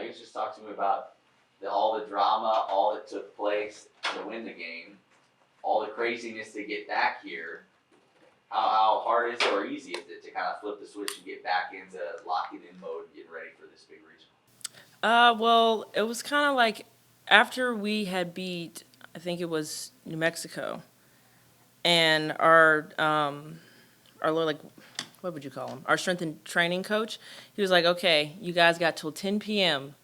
I guess just talk to me about all the drama, all that took place to win the game, all the craziness to get back here. How hard is it or easy is it to kind of flip the switch and get back into locking in mode and getting ready for this big regional? Well, it was kind of like after we had beat, I think it was New Mexico, and our like, what would you call him? Our strength and training coach. He was like, okay, you guys got till 10 p.m.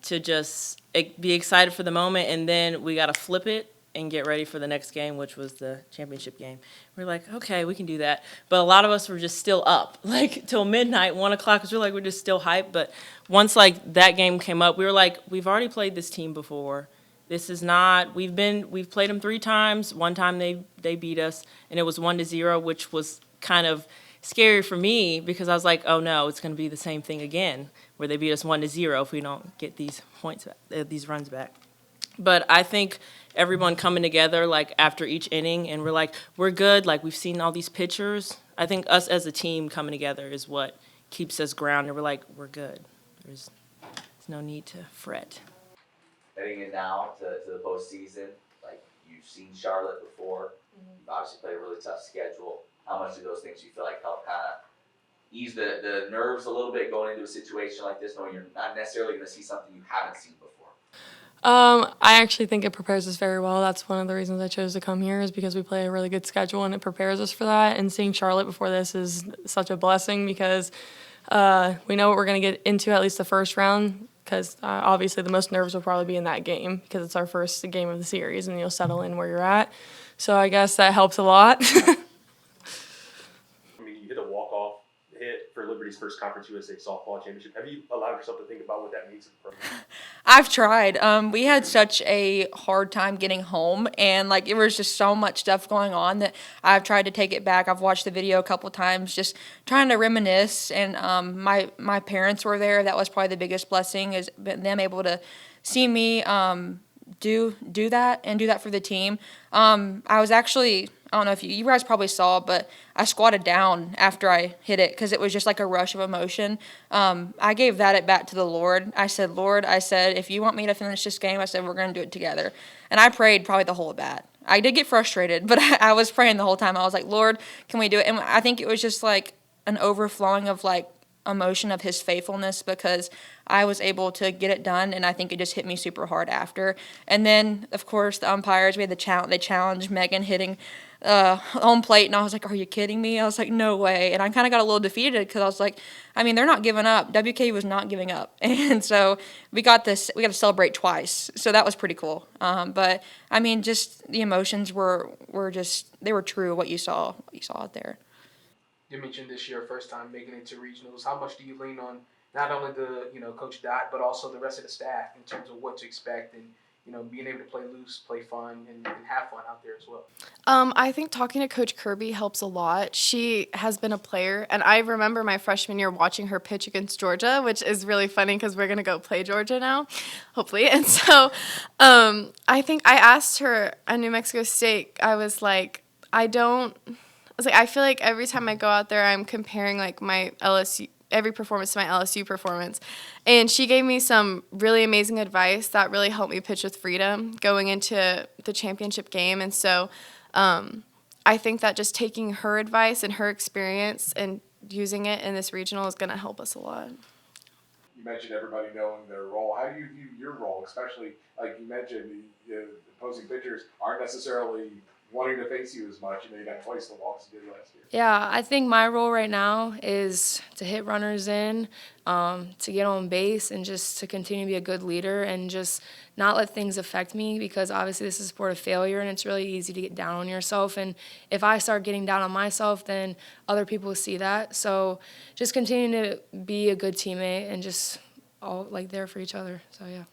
to just be excited for the moment, and then we got to flip it and get ready for the next game, which was the championship game. We're like, okay, we can do that. But a lot of us were just still up, like till midnight, 1 o'clock, because we're just still hyped. But once like that game came up, we were like, we've already played this team before. This is not, we've played them 3 times. One time they beat us, and it was 1-0, which was kind of scary for me because I was like, oh no, it's going to be the same thing again, where they beat us 1-0 if we don't get these points, these runs back. But I think everyone coming together like after each inning, and we're like, we're good. Like we've seen all these pictures. I think us as a team coming together is what keeps us grounded. We're like, we're good. There's no need to fret. Heading in now to the postseason, like you've seen Charlotte before. You've obviously played a really tough schedule. How much do those things you feel like help kind of ease the nerves a little bit going into a situation like this, knowing you're not necessarily going to see something you haven't seen before? I actually think it prepares us very well. That's one of the reasons I chose to come here, is because we play a really good schedule and it prepares us for that. And seeing Charlotte before this is such a blessing because we know what we're going to get into at least the first round, because obviously the most nerves will probably be in that game because it's our first game of the series and you'll settle in where you're at. So I guess that helps a lot. I mean, you hit a walk-off hit for Liberty's first Conference USA softball championship. Have you allowed yourself to think about what that means to the program? I've tried. We had such a hard time getting home, and like it was just so much stuff going on that I've tried to take it back. I've watched the video a couple times, just trying to reminisce. And my parents were there. That was probably the biggest blessing, is them able to see me do that and do that for the team. I was actually, I don't know if you guys probably saw, but I squatted down after I hit it because it was just like a rush of emotion. I gave that at bat to the Lord. I said, Lord, if you want me to finish this game, I said, we're going to do it together. And I prayed probably the whole at bat. I did get frustrated, but I was praying the whole time. I was like, Lord, can we do it? And I think it was just like an overflowing of like emotion of his faithfulness, because I was able to get it done, and I think it just hit me super hard after. And then, of course, the umpires, we had they challenged Megan hitting home plate, and I was like, are you kidding me? I was like, no way. And I kind of got a little defeated because I was like, I mean, they're not giving up. WK was not giving up. And so we got to celebrate twice. So that was pretty cool. But I mean, just the emotions were they were true, what you saw out there. You mentioned this year, first time making it to regionals. How much do you lean on not only the Coach Dot, but also the rest of the staff in terms of what to expect and being able to play loose, play fun, and have fun out there as well? I think talking to Coach Kirby helps a lot. She has been a player, and I remember my freshman year watching her pitch against Georgia, which is really funny because we're going to go play Georgia now, hopefully. And so I think I asked her at New Mexico State, I was like, I feel like every time I go out there, I'm comparing like my every performance to my LSU performance. And she gave me some really amazing advice that really helped me pitch with freedom going into the championship game. And so I think that just taking her advice and her experience and using it in this regional is going to help us a lot. You mentioned everybody knowing their role. How do you view your role, especially like you mentioned, the opposing pitchers aren't necessarily wanting to face you as much, and they got twice the walks you did last year? Yeah, I think my role right now is to hit runners in, to get on base, and just to continue to be a good leader and just not let things affect me, because obviously this is a sport of failure and it's really easy to get down on yourself. And if I start getting down on myself, then other people will see that. So just continue to be a good teammate and just all like there for each other. So yeah.